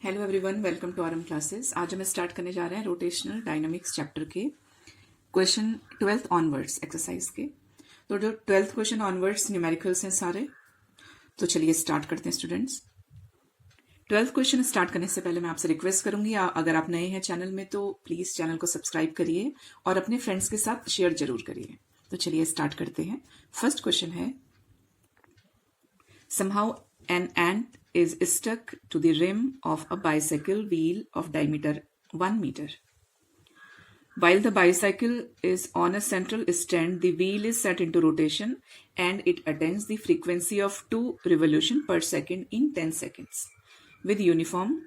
Hello everyone, welcome to RM classes. आज हम start करने जा रहे हैं रोटेशनल डायनामिक्स चैप्टर के क्वेश्चन 12th ऑनवर्ड्स एक्सरसाइज के। तो जो 12th क्वेश्चन ऑनवर्ड्स न्यूमेरिकल्स हैं सारे, तो चलिए स्टार्ट करते हैं स्टूडेंट्स। 12th क्वेश्चन स्टार्ट करने से पहले मैं आपसे रिक्वेस्ट करूंगी, अगर आप नए हैं चैनल में तो प्लीज चैनल को सब्सक्राइब करिए और अपने फ्रेंड्स के साथ शेयर जरूर करिए। तो चलिए स्टार्ट करते हैं। फर्स्ट क्वेश्चन है, somehow an ant is stuck to the rim of a bicycle wheel of diameter 1 meter. While the bicycle is on a central stand, the wheel is set into rotation and it attains the frequency of 2 revolutions per second in 10 seconds with uniform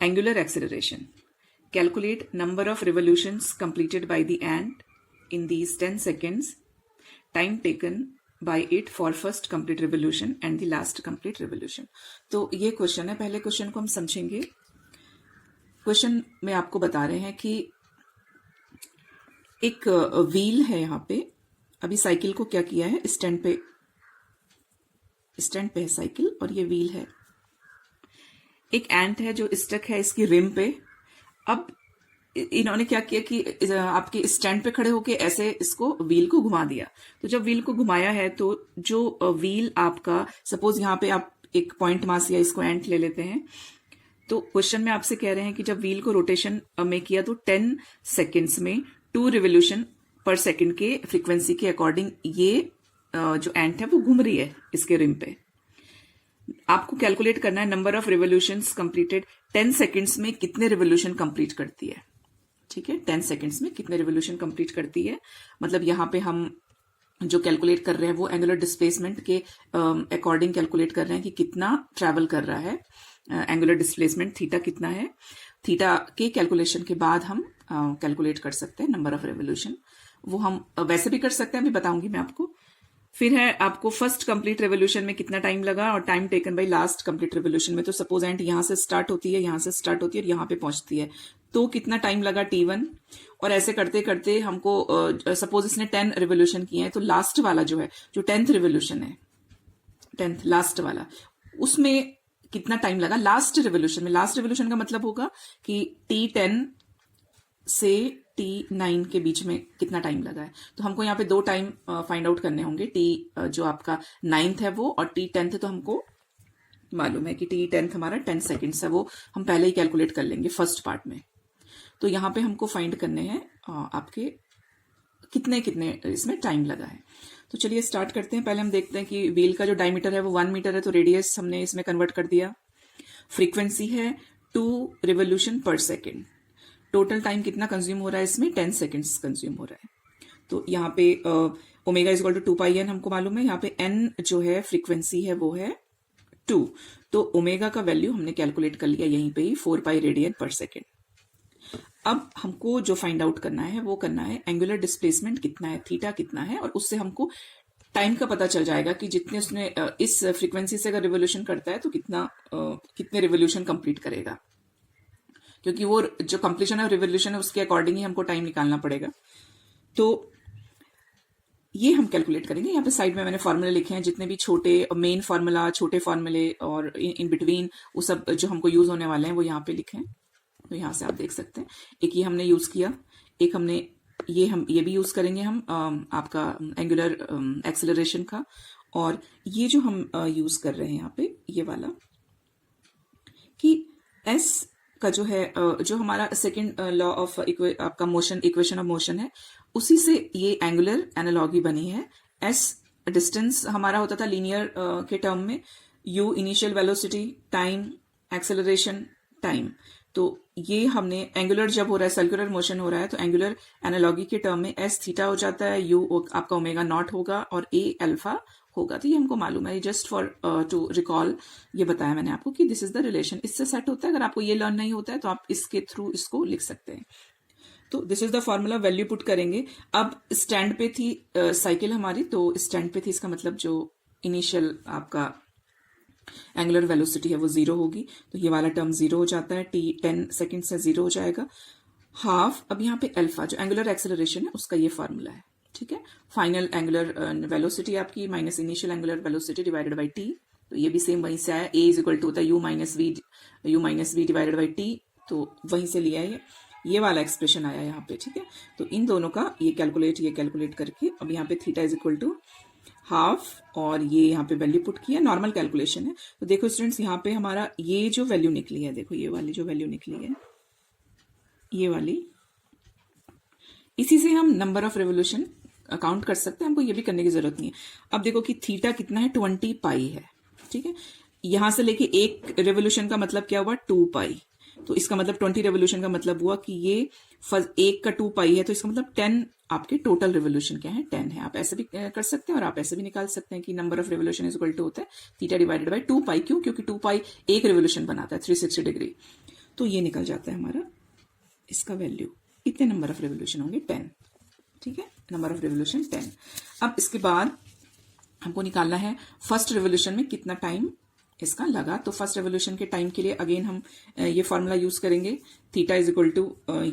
angular acceleration. Calculate number of revolutions completed by the ant in these 10 seconds, time taken by it for first complete revolution and the last complete revolution. तो ये question है। पहले question को हम समझेंगे। Question में आपको बता रहे हैं कि एक व्हील है यहाँ पे। अभी साइकिल को क्या किया है, स्टैंड पे है साइकिल और ये व्हील है। एक एंट है जो स्टक है इसकी रिम पे। अब इन्होंने क्या किया कि आपके स्टैंड पे खड़े होके ऐसे इसको व्हील को घुमा दिया। तो जब व्हील को घुमाया है तो जो व्हील आपका, सपोज यहाँ पे आप एक पॉइंट मास या इसको एंट ले लेते हैं, तो क्वेश्चन में आपसे कह रहे हैं कि जब व्हील को रोटेशन में किया तो 10 सेकेंड्स में 2 रिवोल्यूशन पर सेकेंड के फ्रीक्वेंसी के अकॉर्डिंग ये जो एंट है वो घूम रही है इसके रिम पे। आपको कैलकुलेट करना है number of revolutions completed 10 seconds में कितने रिवोल्यूशन कंप्लीट करती है। ठीक है, 10 सेकेंड्स में कितने रिवोल्यूशन कंप्लीट करती है। मतलब यहाँ पे हम जो कैलकुलेट कर रहे हैं वो एंगुलर डिस्प्लेसमेंट के अकॉर्डिंग कैलकुलेट कर रहे हैं कि कितना ट्रैवल कर रहा है। एंगुलर डिस्प्लेसमेंट थीटा कितना है, थीटा के कैलकुलेशन के बाद हम कैलकुलेट कर सकते हैं नंबर ऑफ रिवोल्यूशन। वो हम वैसे भी कर सकते हैं, अभी बताऊंगी मैं आपको। फिर है आपको फर्स्ट कंप्लीट रेवोल्यूशन में कितना टाइम लगा और time taken by last complete revolution में। तो सपोज एंड यहां से स्टार्ट होती है, यहां से स्टार्ट होती है और यहां पे पहुंचती है, तो कितना टाइम लगा T1। और ऐसे करते करते हमको सपोज इसने 10 रिवोल्यूशन किए हैं, तो लास्ट वाला जो है, जो 10th रिवोल्यूशन है, 10th लास्ट वाला, उसमें कितना टाइम लगा लास्ट रिवोल्यूशन में। लास्ट रिवोल्यूशन का मतलब होगा कि T10 से T9 के बीच में कितना टाइम लगा है। तो हमको यहाँ पे 2 टाइम फाइंड आउट करने होंगे। जो आपका 9th है वो, और T10th है, तो हमको मालूम है कि T10th हमारा 10 सेकेंड्स है, वो हम पहले ही कैलकुलेट कर लेंगे फर्स्ट पार्ट में। तो यहाँ पे हमको फाइंड करने हैं आपके कितने कितने इसमें टाइम लगा है। तो चलिए स्टार्ट करते हैं। पहले हम देखते हैं कि व्हील का जो डायमीटर है वो 1 मीटर है, तो रेडियस हमने इसमें कन्वर्ट कर दिया। फ्रीक्वेंसी है 2 revolution per second. Total time कितना कंज्यूम हो रहा है इसमें, 10 सेकेंड्स कंज्यूम हो रहा है। तो यहाँ पे omega is equal to 2πn हमको मालूम है। यहाँ पे n जो है फ्रीक्वेंसी है वो है 2, तो ओमेगा का वैल्यू हमने कैलकुलेट कर लिया यहीं पे ही, 4π रेडियन पर सेकेंड। अब हमको जो फाइंड आउट करना है वो करना है एंगुलर डिस्प्लेसमेंट कितना है, थीटा कितना है, और उससे हमको टाइम का पता चल जाएगा कि जितने उसने इस फ्रीक्वेंसी से अगर रिवोल्यूशन करता है तो कितने रिवोल्यूशन कंप्लीट करेगा, क्योंकि वो जो कंप्लीशन ऑफ रिवोल्यूशन है उसके अकॉर्डिंग ही हमको टाइम निकालना पड़ेगा। तो ये हम कैलकुलेट करेंगे। यहाँ पे साइड में मैंने फॉर्मूले लिखे हैं, जितने भी छोटे मेन फार्मूला, छोटे फॉर्मूले और इन बिटवीन वो सब जो हमको यूज होने वाले हैं वो यहाँ पे लिखे हैं। तो यहाँ से आप देख सकते हैं, एक ये हमने यूज किया, एक हमने ये भी यूज करेंगे हम आपका एंगुलर एक्सेलरेशन का, और ये जो हम यूज कर रहे हैं यहाँ पे ये वाला कि S का जो है, जो हमारा सेकंड लॉ ऑफ आपका मोशन, इक्वेशन ऑफ मोशन है, उसी से ये एंगुलर एनालॉगी बनी है। S डिस्टेंस हमारा होता था लीनियर के टर्म में, U initial velocity, time, acceleration, time. तो ये हमने एंगुलर जब हो रहा है, सर्कुलर मोशन हो रहा है, तो एंगुलर एनालॉगी के टर्म में S थीटा हो जाता है, U आपका ओमेगा नॉट होगा और A अल्फा होगा। तो ये हमको मालूम है, जस्ट फॉर टू रिकॉल ये बताया मैंने आपको कि दिस इज द रिलेशन, इससे सेट होता है। अगर आपको ये लर्न नहीं होता है तो आप इसके थ्रू इसको लिख सकते हैं। तो this is the formula, value put करेंगे। अब स्टैंड पे थी साइकिल हमारी, तो स्टैंड पे थी, इसका मतलब जो इनिशियल आपका एंगुलर वेलोसिटी है वो 0 होगी, तो ये वाला टर्म 0 हो जाता है, T10 सेकेंड से 0 हो जाएगा। हाफ, अब यहाँ पे अल्फा जो एंगुलर एक्सेलरेशन है उसका ये फॉर्मूला है। ठीक है, फाइनल एंगुलर वेलोसिटी आपकी minus initial angular velocity divided by T, तो ये भी सेम वहीं से आया, ए इज इक्वल टू होता है U minus V divided by T, तो वहीं से लिया है ये वाला एक्सप्रेशन आया यहाँ पे, ठीक है। तो इन दोनों का ये कैलकुलेट करके अब यहाँ पे theta is equal to half और ये यहाँ पे वैल्यू पुट किया, नॉर्मल कैलकुलेशन है। तो देखो स्टूडेंट्स यहाँ पे हमारा ये जो वैल्यू निकली है, देखो ये वाली जो वैल्यू निकली है, ये वाली, इसी से हम नंबर ऑफ रेवोल्यूशन काउंट कर सकते हैं, हमको ये भी करने की जरूरत नहीं है। अब देखो कि थीटा कितना है, 20 पाई है, ठीक है। यहां से लेके एक रेवोल्यूशन का मतलब क्या हुआ, 2 पाई, तो इसका मतलब 20 रेवोल्यूशन का मतलब हुआ कि ये एक का 2 पाई है, तो इसका मतलब 10 आपके टोटल रेवोल्यूशन क्या है, 10 है। आप ऐसे भी कर सकते हैं और आप ऐसे भी निकाल सकते हैं कि number of revolution is equal to होता है थीटा डिवाइडेड बाय 2 पाई। क्यों? क्योंकि 2 पाई एक रेवोल्यूशन बनाता है 360 डिग्री, तो ये निकल जाता है हमारा इसका वैल्यू, इतने नंबर ऑफ रेवोल्यूशन होंगे 10, ठीक है, नंबर ऑफ रेवोल्यूशन 10। अब इसके बाद हमको निकालना है फर्स्ट रेवोल्यूशन में कितना टाइम इसका लगा। तो फर्स्ट रेवोल्यूशन के टाइम के लिए अगेन हम ये फॉर्मूला यूज करेंगे, थीटा इज इक्वल टू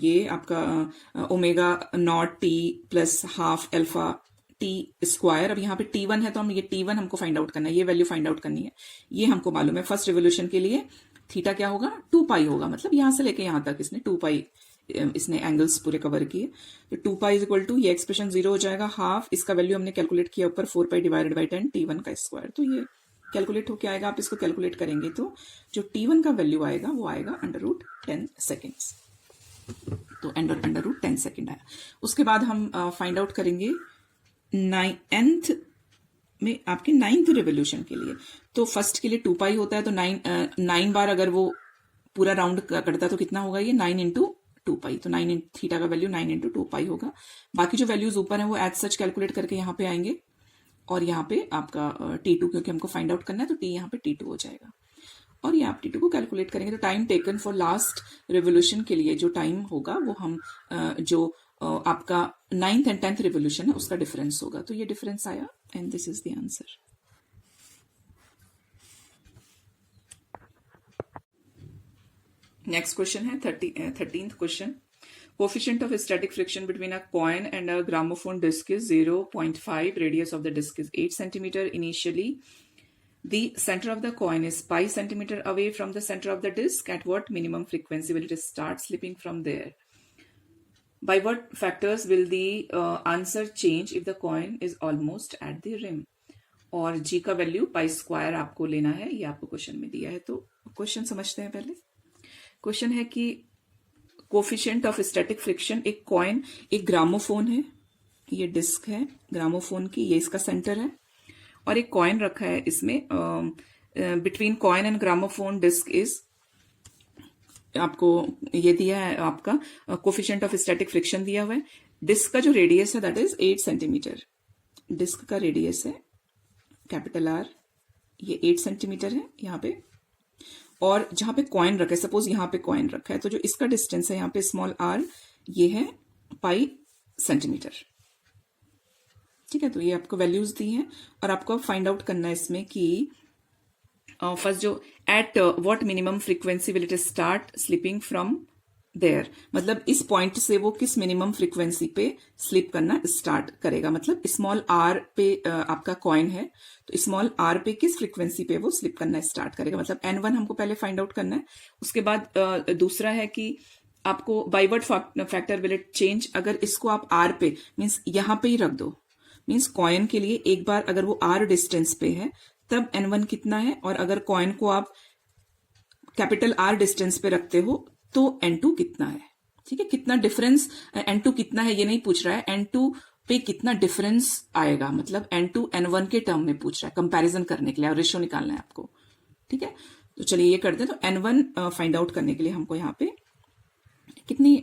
ये आपका omega naught T plus half alpha T square. अब यहाँ पे T1 है तो हम ये T1 हमको फाइंड आउट करना है, ये वैल्यू फाइंड आउट करनी है, ये हमको मालूम है। फर्स्ट रेवोल्यूशन के लिए थीटा क्या होगा, 2 पाई होगा, मतलब यहां से लेके यहां तक इसने 2 पाई, इसने एंगल्स पूरे कवर किए। तो 2 पाई इज इक्वल टू ये एक्सप्रेशन 0 हो जाएगा, हाफ इसका वैल्यू हमने कैलकुलेट किया ऊपर 4 पाई डिवाइडेड बाई 10 T1 का स्क्वायर, तो ये कैलकुलेट होके आएगा। आप इसको कैलकुलेट करेंगे तो जो T1 का वैल्यू आएगा वो आएगा √10 सेकेंड्स, तो √10 सेकेंड आया। उसके बाद हम फाइंड आउट करेंगे nth में आपके 9th रेवोल्यूशन के लिए। तो फर्स्ट के लिए 2 पाई होता है, तो 9 बार अगर वो पूरा राउंड करता तो कितना होगा, ये 9 इंटू 2 पाई, तो 9 थीटा का वैल्यू 9 इंटू 2 पाई होगा। बाकी जो वैल्यूज ऊपर हैं वो एज सच कैलकुलेट करके यहाँ पे आएंगे, और यहाँ पे आपका T2 क्योंकि हमको फाइंड आउट करना है तो T यहाँ पे T2 हो जाएगा, और ये आप T2 को कैलकुलेट करेंगे तो time taken for last revolution के लिए जो टाइम होगा वो हम जो आपका 9th एंड 10th रेवोल्यूशन है उसका डिफरेंस होगा, तो ये डिफरेंस आया and this is the answer. Next question है 13th question. Coefficient of static friction between a coin and a gramophone disc is 0.5. Radius of the disc is 8 centimeter. Initially, the center of the coin is pi centimeter away from the center of the disc. At what minimum frequency will it start slipping from there? By what factors will the answer change if the coin is almost at the rim? और g का value pi square आपको लेना है, ये आपको question में दिया है। तो क्वेश्चन समझते हैं। पहले क्वेश्चन है कि कोफिशिएंट ऑफ स्टैटिक फ्रिक्शन, एक कॉइन, एक ग्रामोफोन है, ये डिस्क है ग्रामोफोन की, ये इसका सेंटर है, और एक कॉइन रखा है इसमें। Between coin and gramophone disc is, आपको ये दिया है आपका कोफिशिएंट ऑफ स्टैटिक फ्रिक्शन दिया हुआ है। डिस्क का जो रेडियस है दैट इज 8 सेंटीमीटर, डिस्क का रेडियस है कैपिटल R, ये 8 सेंटीमीटर है यहाँ पे, और जहां पे कॉइन रखा है, सपोज यहाँ पे कॉइन रखा है, तो जो इसका डिस्टेंस है यहाँ पे स्मॉल r, ये है पाई सेंटीमीटर, ठीक है। तो ये आपको वैल्यूज दी हैं और आपको फाइंड आउट करना है इसमें कि फर्स्ट जो at what minimum frequency will it start slipping from there, मतलब इस पॉइंट से वो किस मिनिमम फ्रीक्वेंसी पे स्लिप करना स्टार्ट करेगा। मतलब स्मॉल r पे आपका कॉइन है, तो स्मॉल r पे किस फ्रीक्वेंसी पे वो स्लिप करना स्टार्ट करेगा, मतलब n1 हमको पहले फाइंड आउट करना है। उसके बाद दूसरा है कि आपको by what factor will it change, अगर इसको आप r पे मीन्स यहाँ पे ही रख दो, मीन्स कॉइन के लिए एक बार अगर वो r डिस्टेंस पे है तब n1 कितना है, और अगर कॉइन को आप कैपिटल R डिस्टेंस पे रखते हो तो N2 कितना है, ठीक है। कितना डिफरेंस N2 कितना है ये नहीं पूछ रहा है, N2 पे कितना डिफरेंस आएगा, मतलब N2 N1 के टर्म में पूछ रहा है कंपैरिजन करने के लिए, और रेशियो निकालना है आपको, ठीक है। तो चलिए ये करते हैं। तो N1 फाइंड आउट करने के लिए हमको यहाँ पे कितनी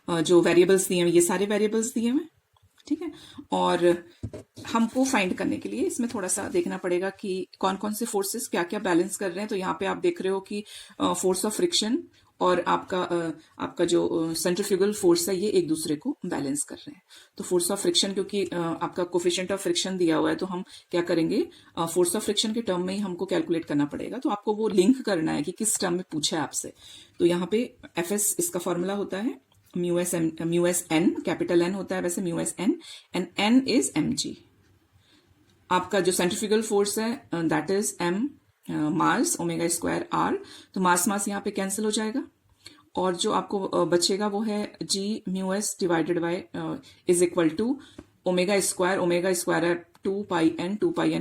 जो वेरिएबल्स दिए हैं, ये सारे वेरिएबल्स दिए हैं, ठीक है। और हमको फाइंड करने के लिए इसमें थोड़ा सा देखना पड़ेगा कि कौन कौन से फोर्सेस क्या क्या बैलेंस कर रहे हैं। तो यहाँ पे आप देख रहे हो कि फोर्स ऑफ फ्रिक्शन और आपका जो सेंट्रीफ्यूगल फोर्स है ये एक दूसरे को बैलेंस कर रहे हैं। तो फोर्स ऑफ फ्रिक्शन, क्योंकि आपका कोफिशिएंट ऑफ फ्रिक्शन दिया हुआ है, तो हम क्या करेंगे, फोर्स ऑफ फ्रिक्शन के टर्म में ही हमको कैलकुलेट करना पड़ेगा। तो आपको वो लिंक करना है कि किस टर्म में पूछा है आपसे। तो यहाँ पे FS इसका फॉर्मूला होता है mu S N, capital N होता है वैसे mu S N, and N is mg। आपका जो सेंट्रीफ्यूगल फोर्स है that is M mass omega square R, तो मास मास यहाँ पे कैंसिल हो जाएगा और जो आपको बचेगा वो है g mu S divided by is equal to omega square है 2 पाई एन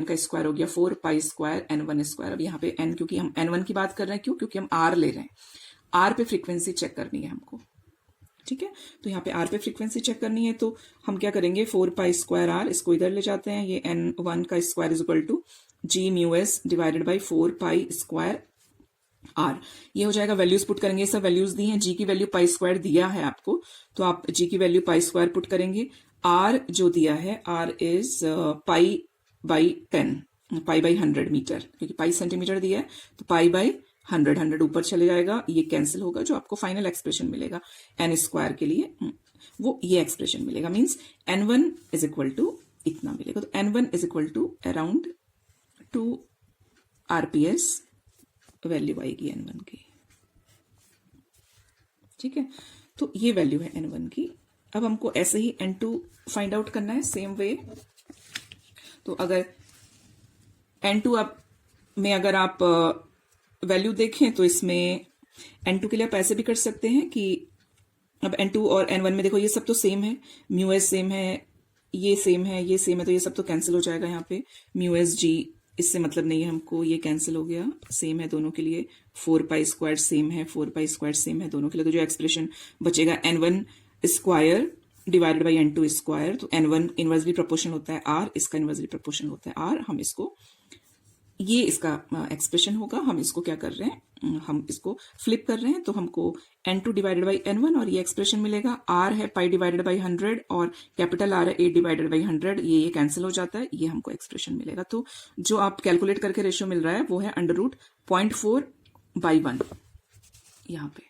का स्क्वायर हो गया 4 पाई स्क्वायर N1 स्क्वायर। अब यहाँ पे एन, क्योंकि हम N1 की बात कर रहे हैं, क्यों, क्योंकि हम आर ले रहे हैं, आर पे फ्रीक्वेंसी चेक करनी है हमको, ठीक है। तो यहाँ पे आर पे फ्रीक्वेंसी चेक करनी है, तो हम क्या करेंगे 4 पाई स्क्वायर आर, इसको इधर ले जाते हैं, ये N1 का square is equal to G mu S divided by 4 pi square R. ये हो जाएगा, वैल्यूज पुट करेंगे, ये सब वैल्यूज दी हैं, जी की वैल्यू पाई स्क्वायर दिया है आपको, तो आप जी की वैल्यू पाई स्क्वायर पुट करेंगे। आर जो दिया है, R is pi by 10, pi by 100 metre, क्योंकि पाई सेंटीमीटर दिया है, तो पाई बाई 100 ऊपर चले जाएगा, ये कैंसिल होगा, जो आपको फाइनल एक्सप्रेशन मिलेगा एन स्क्वायर के लिए वो ये एक्सप्रेशन मिलेगा, means N1 is equal to इतना मिलेगा। तो N1 is equal to around 2 RPS value आएगी N1 की, ठीक है। तो ये वैल्यू है N1 की। अब हमको ऐसे ही N2 फाइंड आउट करना है सेम वे। तो अगर N2 में अगर आप वैल्यू देखें तो इसमें N2 के लिए आप ऐसे भी कर सकते हैं कि अब N2 और N1 में देखो ये सब तो सेम है, म्यू एस सेम है, ये सेम है, ये सेम है, तो ये सब तो कैंसिल हो जाएगा यहाँ पे, म्यू एस जी इससे मतलब नहीं है हमको, ये कैंसिल हो गया, सेम है दोनों के लिए, 4 पाई स्क्वायर सेम है, 4 पाई स्क्वायर सेम है दोनों के लिए, तो जो एक्सप्रेशन बचेगा N1 square divided by N2 square, तो N1 इनवर्सली प्रोपोर्शनल होता है R, इसका इनवर्सली प्रोपोर्शनल होता है R, हम इसको ये इसका एक्सप्रेशन होगा, हम इसको क्या कर रहे हैं, हम इसको फ्लिप कर रहे हैं, तो हमको N2 डिवाइडेड बाई N1 और ये एक्सप्रेशन मिलेगा, R है पाई डिवाइडेड बाई 100 और कैपिटल R है 8 डिवाइडेड बाई 100, ये कैंसिल हो जाता है, ये हमको एक्सप्रेशन मिलेगा। तो जो आप कैलकुलेट करके रेशियो मिल रहा है वो है √0.4/1, यहाँ पे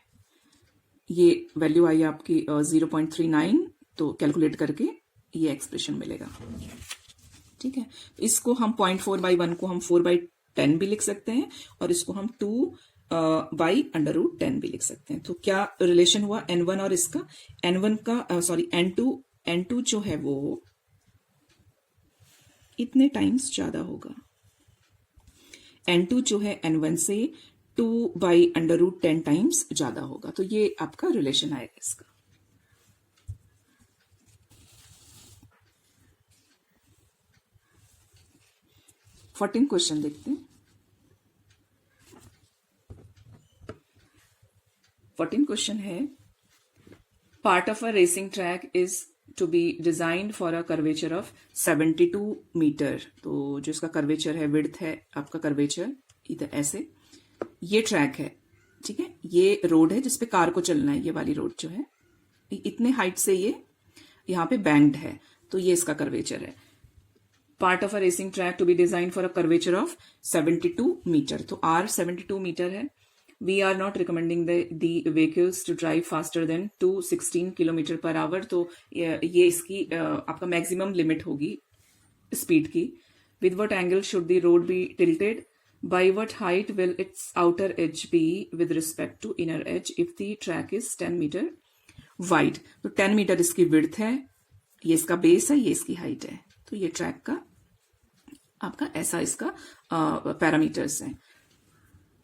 ये वैल्यू आई आपकी 0.39, तो कैलकुलेट करके ये एक्सप्रेशन मिलेगा, ठीक है। तो इसको हम 0.4/1 को हम 4/10 भी लिख सकते हैं और इसको हम 2/√10 भी लिख सकते हैं। तो क्या रिलेशन हुआ N1 और इसका, N1 का सॉरी N2 जो है वो इतने टाइम्स ज्यादा होगा, N2 जो है N1 से 2/√10 टाइम्स ज्यादा होगा, तो ये आपका रिलेशन आएगा इसका। फोर्टीन क्वेश्चन देखते हैं। 14 क्वेश्चन है, part of a racing track is to be designed for a curvature of 72 metre. तो जो इसका कर्वेचर है, विड्थ है आपका कर्वेचर, इधर ऐसे ये ट्रैक है, ठीक है, ये रोड है जिसपे कार को चलना है, ये वाली रोड जो है इतने हाइट से ये यहाँ पे बैंड है, तो ये इसका कर्वेचर है। Part of a racing track to be design for a curvature of 72 metre, तो R 72 मीटर है। We are not recommending the vehicles to drive faster than 216 kilometre per hour, तो ये इसकी आपका मैक्सिमम लिमिट होगी speed की। With what angle should the road be tilted, by what height will its outer edge be with respect to inner edge if the track is 10 metre wide. तो 10 metre इसकी width है, ये इसका base है, ये इसकी height है, तो ये ट्रैक का आपका ऐसा इसका पैरामीटर्स हैं।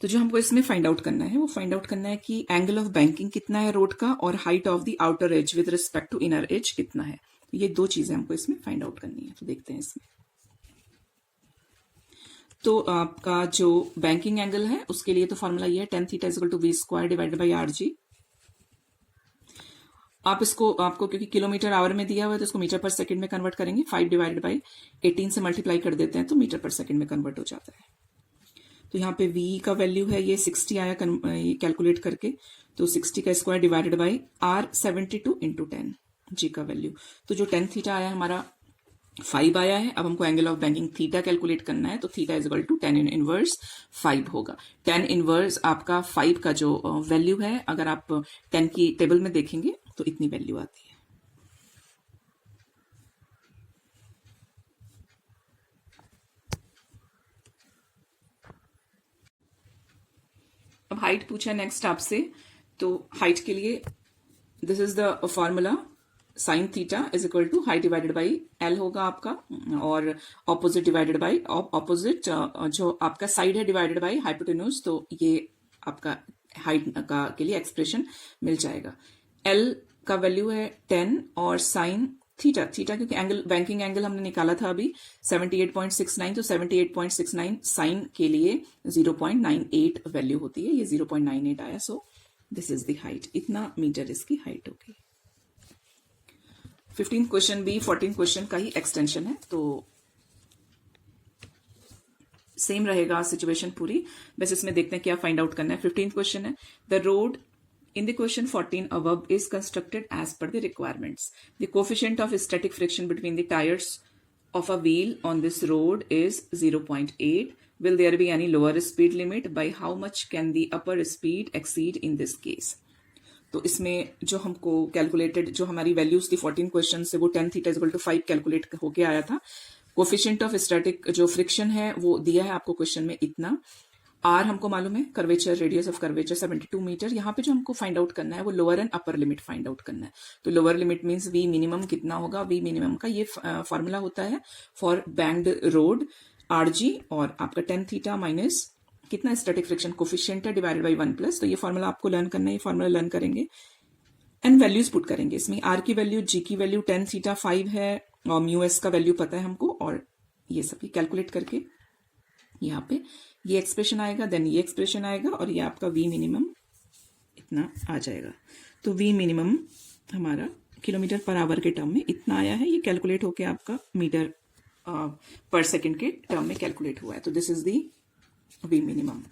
तो जो हमको इसमें फाइंड आउट करना है वो फाइंड आउट करना है कि एंगल ऑफ बैंकिंग कितना है रोड का और height of the outer edge with respect to inner edge कितना है। तो ये दो चीजें हमको इसमें फाइंड आउट करनी है, तो देखते हैं इसमें। तो आपका जो बैंकिंग एंगल है उसके लिए तो फॉर्मूला ये है tan theta is equal to v square divided by RG। आप इसको आपको क्योंकि किलोमीटर आवर में दिया हुआ है तो इसको मीटर पर सेकंड में कन्वर्ट करेंगे, 5 डिवाइडेड बाई 18 से मल्टीप्लाई कर देते हैं तो मीटर पर सेकंड में कन्वर्ट हो जाता है। तो यहाँ पे v का वैल्यू है ये 60 आया कैलकुलेट करके, तो 60 का square divided by R 72 into 10 g का वैल्यू। तो जो tan थीटा आया हमारा 5 आया है। अब हमको angle of banking theta calculate करना है, तो theta is equal to tan inverse 5 होगा। tan इनवर्स आपका 5 का जो वैल्यू है, अगर आप 10 की टेबल में देखेंगे तो इतनी वैल्यू आती है। अब हाइट पूछा नेक्स्ट आपसे, तो हाइट के लिए this is the formula sine theta is equal to height divided by L होगा आपका, और ऑपोजिट डिवाइडेड बाई ऑपोजिट जो आपका साइड है डिवाइडेड बाई हाइपोटेन्यूज, तो ये आपका हाइट का के लिए एक्सप्रेशन मिल जाएगा। एल का वैल्यू है 10 और साइन थीटा, थीटा क्योंकि एंगल बैंकिंग एंगल हमने निकाला था अभी 78.69, तो 78.69 साइन के लिए 0.98 वैल्यू होती है, ये 0.98 आया, so this is the height, इतना मीटर इसकी हाइट होगी। 15 क्वेश्चन भी 14 क्वेश्चन का ही एक्सटेंशन है, तो सेम रहेगा सिचुएशन पूरी, बस इसमें देखते हैं क्या फाइंड आउट करना है। 15 क्वेश्चन है, the road in the question 14 above is constructed as per the requirements. The coefficient of static friction between the tires of a wheel on this road is 0.8. Will there be any lower speed limit? By how much can the upper speed exceed in this case? तो इसमें जो हमको calculated जो हमारी values थी 14 question से, वो 10 theta equal to 5 calculate होके आया था। कोफिशिएंट ऑफ स्टैटिक जो फ्रिक्शन है वो दिया है आपको क्वेश्चन में इतना, आर हमको मालूम है, curvature radius of curvature 72 metre. यहाँ पे जो हमको फाइंड आउट करना है वो lower and upper limit find out करना है। तो lower limit means V minimum कितना होगा, वी मिनिमम का ये फॉर्मूला होता है फॉर बैंक्ड रोड आरजी, और आपका 10 थीटा माइनस कितना स्टैटिक फ्रिक्शन कोफिशिएंट है डिवाइडेड बाई 1 प्लस, तो ये फॉर्मूला आपको लर्न करना है, ये फॉर्मूला लर्न करेंगे एंड वैल्यूज पुट करेंगे इसमें। आर की वैल्यू, जी की वैल्यू 10 थीटा 5 है, और म्यू एस का वैल्यू पता है हमको, और ये सब कैलकुलेट करके यहाँ पे ये एक्सप्रेशन आएगा, देन ये एक्सप्रेशन आएगा, और ये आपका वी मिनिमम इतना आ जाएगा। तो वी मिनिमम हमारा किलोमीटर पर आवर के टर्म में इतना आया है, ये कैलकुलेट होके आपका मीटर पर सेकंड के टर्म में कैलकुलेट हुआ है। तो this is the V minimum.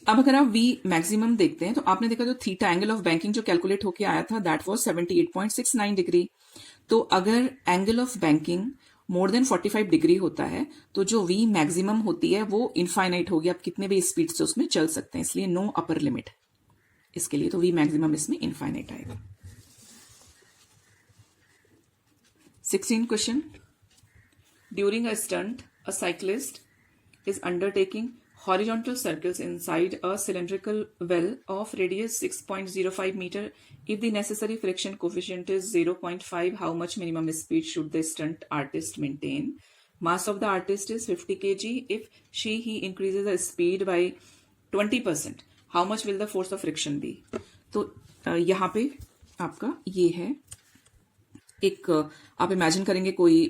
अब अगर आप वी मैक्सिमम देखते हैं तो आपने देखा जो थीटा एंगल ऑफ बैंकिंग जो कैलकुलेट होके आया था दैट वाज 78.69 डिग्री। तो अगर angle of banking more than 45 degree होता है तो जो वी मैक्सिमम होती है वो इनफाइनाइट होगी, आप कितने भी स्पीड से उसमें चल सकते हैं, इसलिए नो अपर लिमिट इसके लिए, तो वी मैक्सिमम इसमें इनफाइनाइट आएगा। 16 question, during a stunt a cyclist is undertaking horizontal circles inside a cylindrical well of radius 6.05 meter. If the necessary friction coefficient is 0.5, how much minimum speed should the stunt artist maintain? Mass of the artist is 50 kg. If he increases the speed by 20%, how much will the force of friction be? तो यहाँ पे आपका ये है, एक आप imagine करेंगे कोई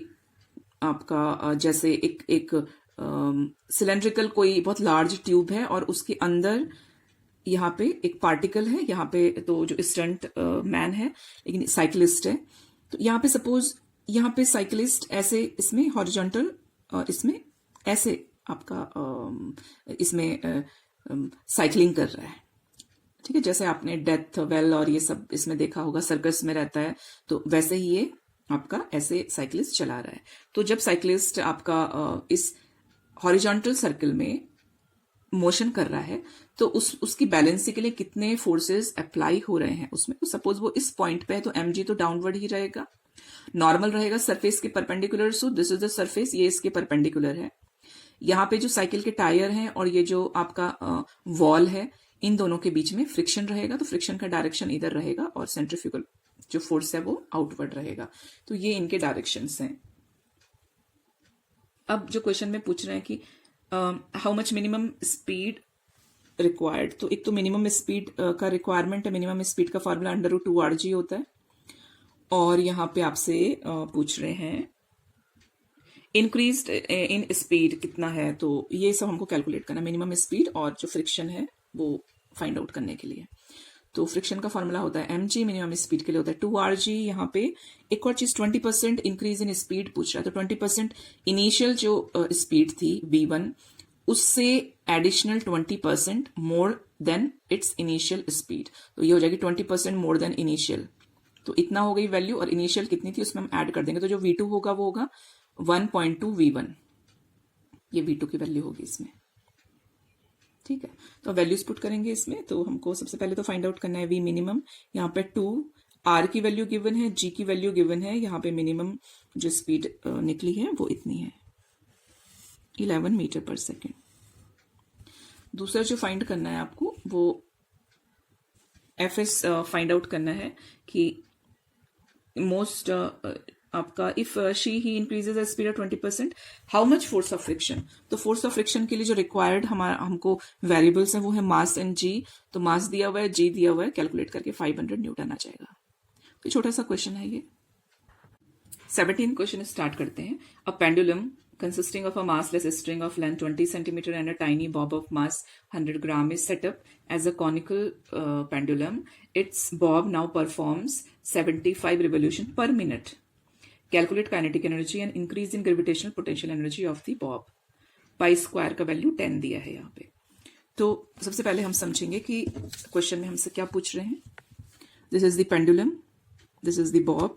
आपका जैसे एक सिलेंड्रिकल कोई बहुत लार्ज ट्यूब है और उसके अंदर यहाँ पे एक पार्टिकल है, यहाँ पे तो जो स्टंट मैन है लेकिन साइकिलिस्ट है, तो यहाँ पे सपोज यहाँ पे साइकिलिस्ट ऐसे इसमें हॉरिजॉन्टल और इसमें ऐसे आपका इसमें साइकिलिंग कर रहा है, ठीक है, जैसे आपने डेथ वेल और ये सब इसमें देखा होगा, सर्कस में रहता है, तो वैसे ही ये आपका ऐसे साइकिलिस्ट चला रहा है। तो जब साइकिलिस्ट आपका इस हॉरिजॉन्टल सर्कल में मोशन कर रहा है तो उसकी बैलेंसी के लिए कितने फोर्सेस अप्लाई हो रहे हैं उसमें, तो सपोज वो इस पॉइंट पे है तो mg तो डाउनवर्ड ही रहेगा, नॉर्मल रहेगा सरफेस के perpendicular, so this is the surface, ये इसके परपेंडिकुलर है। यहाँ पे जो साइकिल के टायर हैं और ये जो आपका वॉल है इन दोनों के बीच में फ्रिक्शन रहेगा, तो फ्रिक्शन का डायरेक्शन इधर रहेगा और सेंट्रीफ्यूगल जो फोर्स है वो आउटवर्ड रहेगा, तो ये इनके डायरेक्शंस हैं। अब जो क्वेश्चन में पूछ रहे हैं कि how much minimum speed required, तो एक तो मिनिमम स्पीड का रिक्वायरमेंट है, मिनिमम स्पीड का फॉर्मूला √2rg होता है, और यहाँ पे आपसे पूछ रहे हैं इंक्रीज इन स्पीड कितना है, तो ये सब हमको कैलकुलेट करना, मिनिमम स्पीड और जो फ्रिक्शन है वो फाइंड आउट करने के लिए। तो फ्रिक्शन का फॉर्मूला होता है mg, मिनिमम स्पीड के लिए होता है 2rg। यहाँ पे एक और चीज 20% इंक्रीज इन स्पीड पूछ रहा है, तो 20% इनिशियल जो स्पीड थी v1 उससे additional 20% more than it's initial speed, तो ये हो जाएगी 20% मोर देन इनिशियल, तो इतना हो गई वैल्यू, और इनिशियल कितनी थी उसमें हम ऐड कर देंगे, तो जो v2 होगा वो होगा 1.2 v1, ये v2 की वैल्यू होगी इसमें, ठीक है। तो वैल्यूज पुट करेंगे इसमें, तो हमको सबसे पहले तो फाइंड आउट करना है वी मिनिमम, यहाँ पे 2 आर की वैल्यू गिवन है, जी की वैल्यू गिवन है, यहाँ पे मिनिमम जो स्पीड निकली है वो इतनी है 11 मीटर पर सेकेंड। दूसरा जो फाइंड करना है आपको वो एफ एस फाइंड आउट करना है कि मोस्ट आपका if she he increases speed 20%, how much force of friction. तो फोर्स ऑफ फ्रिक्शन के लिए जो रिक्वायर्ड हमारा हमको वेरिएबल्स है वो है मास एंड जी। तो मास दिया हुआ है, जी दिया हुआ है, कैलकुलेट करके 500 न्यूटन आ जाएगा। तो छोटा सा क्वेश्चन है ये। 17 क्वेश्चन स्टार्ट करते हैं। A pendulum consisting of a massless string of length 20 centimeter and a tiny bob of mass 100 gram is set up as a conical pendulum. Its bob now performs 75 revolution per minute. Calculate kinetic energy and increase in gravitational potential energy of the bob. Pi square का value 10 दिया है यहाँ पे। तो सबसे पहले हम समझेंगे कि क्वेश्चन में हमसे क्या पूछ रहे हैं। This is the pendulum, this is the Bob,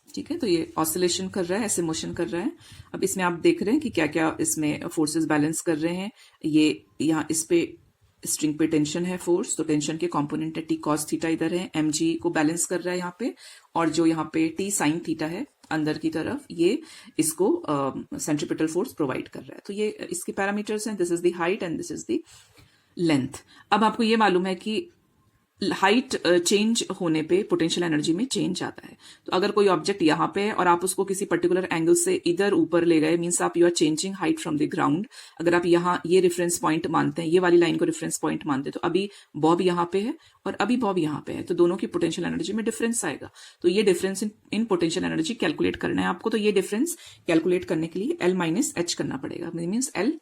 ठीक है। तो ये ऑसिलेशन कर रहा है, ऐसे मोशन कर रहा है। अब इसमें आप देख रहे हैं कि क्या क्या इसमें फोर्सेस बैलेंस कर रहे हैं। ये यहाँ इस पे स्ट्रिंग पे टेंशन है फोर्स, तो टेंशन के कंपोनेंट है टी कॉस थीटा इधर है, एम जी को बैलेंस कर रहा है यहाँ पे, और जो यहाँ पे टी साइन थीटा है अंदर की तरफ, ये इसको सेंट्रीपिटल फोर्स प्रोवाइड कर रहा है। तो ये इसके पैरामीटर्स हैं। This is the height and this is the length. अब आपको ये मालूम है कि हाइट चेंज होने पे पोटेंशियल एनर्जी में चेंज आता है। तो अगर कोई ऑब्जेक्ट यहाँ पे है और आप उसको किसी पर्टिकुलर एंगल से इधर ऊपर ले गए, मींस आप you are changing height from the ground. अगर आप यहाँ ये रेफरेंस पॉइंट मानते हैं, ये वाली लाइन को रेफरेंस पॉइंट मानते हैं, तो अभी बॉब यहाँ पे है और अभी बॉब यहाँ पे है, तो दोनों की पोटेंशियल एनर्जी में डिफरेंस आएगा। तो ये difference in potential energy calculate करना है आपको। तो ये डिफरेंस कैलकुलेट करने के लिए एल माइनस एच करना पड़ेगा। मीन्स एल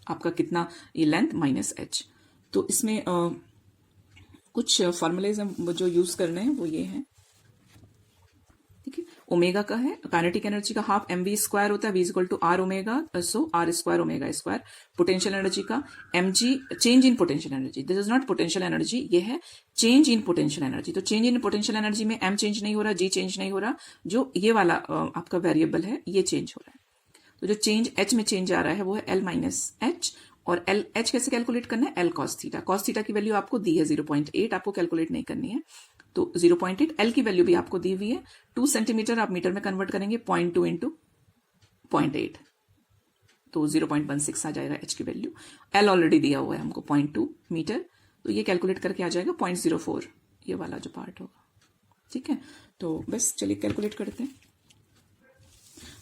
आपका कितना, ये लेंथ माइनस एच। तो इसमें कुछ फॉर्मूलेज हम जो यूज करने हैं वो ये हैं, ठीक है। ओमेगा का है, काइनेटिक एनर्जी का हाफ एम वी स्क्वायर होता है, v equal to r omega, so r square omega square. Potential energy का m g, change in potential energy, this is not potential energy, ये है चेंज इन पोटेंशियल एनर्जी। तो change in potential energy में m change नहीं हो रहा, जी change नहीं हो रहा, जो ये वाला आपका वेरिएबल है ये चेंज हो रहा है। तो जो चेंज एच में चेंज आ रहा है वो है एल माइनस एच। और एल एच कैसे कैलकुलेट करना है, L cos theta. Cos theta की वैल्यू आपको दी है 0.8, आपको कैलकुलेट नहीं करनी है। तो 0.8, एल की वैल्यू भी आपको दी हुई है 2 सेंटीमीटर, आप मीटर में कन्वर्ट करेंगे 0.2 इंटू 0.8, तो 0.16 आ जाएगा एच की वैल्यू। एल ऑलरेडी दिया हुआ है हमको 0.2 मीटर, तो ये कैलकुलेट करके आ जाएगा 0.04, ये वाला जो पार्ट होगा, ठीक है। तो बस चलिए कैलकुलेट करते हैं।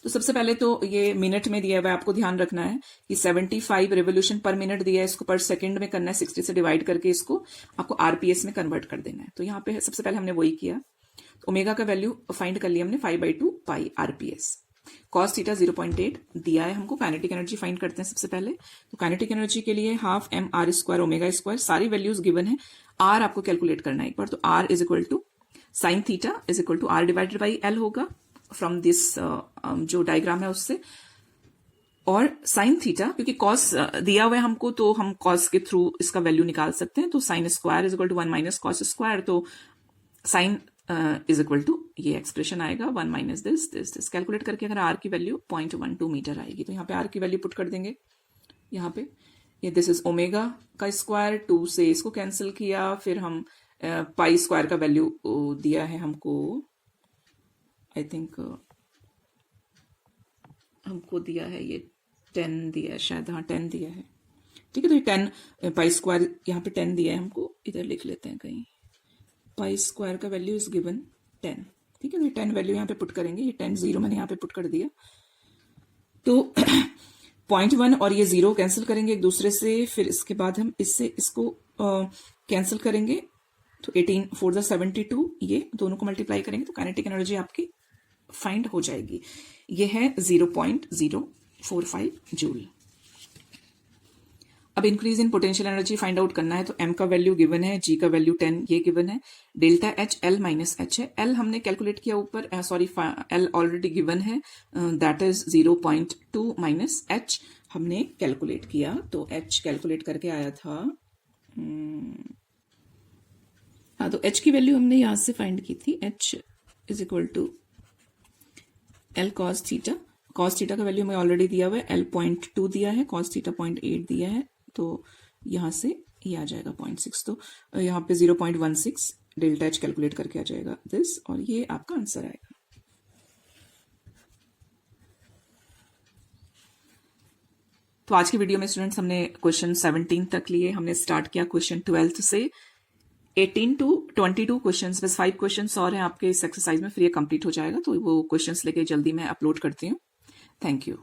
तो सबसे पहले तो ये मिनट में दिया हुआ है, आपको ध्यान रखना है कि 75 रेवोल्यूशन पर मिनट दिया है, इसको पर सेकंड में करना है, 60 से डिवाइड करके इसको आपको आरपीएस में कन्वर्ट कर देना है। तो यहाँ पे सबसे पहले हमने वही किया। तो ओमेगा का वैल्यू फाइंड कर लिया हमने 5/2 पाई आरपीएस। कॉस थीटा 0.8 दिया है हमको। काइनेटिक एनर्जी फाइंड करते हैं सबसे पहले। तो काइनेटिक एनर्जी के लिए half m r square omega square, सारी वैल्यूज गिवन है। आर आपको कैलकुलेट करना है एक बार। तो r is equal to sine theta is equal to r divided by L होगा फ्रॉम दिस जो डायग्राम है उससे। और साइन थीटा, क्योंकि कॉस दिया हुआ है हमको, तो हम कॉस के थ्रू इसका वैल्यू निकाल सकते हैं। तो sine square is equal to 1 minus cos square. तो साइन इज इक्वल टू ये एक्सप्रेशन आएगा 1 माइनस दिस। कैलकुलेट करके अगर आर की वैल्यू 0.12 मीटर आएगी, तो यहाँ पे आर की वैल्यू पुट कर देंगे यहाँ पे। ये दिस इज ओमेगा का स्क्वायर, 2 से इसको कैंसिल किया, फिर हम पाई स्क्वायर का वैल्यू दिया है हमको, आई थिंक हमको दिया है ये 10 दिया है शायद, हाँ 10 दिया है, ठीक है। तो ये 10 पाई स्क्वायर यहाँ पे 10 दिया है हमको, इधर लिख लेते हैं कहीं। पाई स्क्वायर का वैल्यू इज गिवन 10, ठीक है। तो ये 10 वैल्यू यहाँ पे पुट करेंगे, ये 10 0 मैंने यहाँ पे पुट कर दिया। तो 0.1 और ये 0 कैंसिल करेंगे एक दूसरे से, फिर इसके बाद हम इससे इसको कैंसिल करेंगे। तो 18 4 72, ये दोनों को मल्टीप्लाई करेंगे तो काइनेटिक एनर्जी आपकी फाइंड हो जाएगी। ये है 0.045 जूल। अब increase in potential energy find out करना है। तो एम का वैल्यू गिवन है, जी का वैल्यू 10 ये गिवन है, delta H L minus H है। एल हमने कैलकुलेट किया ऊपर, सॉरी एल ऑलरेडी गिवन है, दैट इज 0.2 माइनस एच हमने कैलकुलेट किया। तो एच कैलकुलेट करके आया था, हाँ, तो एच की वैल्यू हमने यहां से फाइंड की थी, h is equal to l cos theta. Cos theta का वैल्यू हमें ऑलरेडी दिया हुआ है, एल 0.2 दिया है, कॉस थीटा 0.8 दिया है, तो यहां से ये आ जाएगा 0.6। तो यहाँ पे 0.16 डेल्टा एच कैलकुलेट करके आ जाएगा दिस, और ये आपका आंसर आएगा। तो आज की वीडियो में स्टूडेंट्स हमने क्वेश्चन 17 तक लिए, हमने स्टार्ट किया क्वेश्चन 12 से। 18 to 22 क्वेश्चंस, बस 5 क्वेश्चंस और हैं आपके इस एक्सरसाइज में, फिर ये कंप्लीट हो जाएगा। तो वो क्वेश्चंस लेके जल्दी मैं अपलोड करती हूँ। Thank you.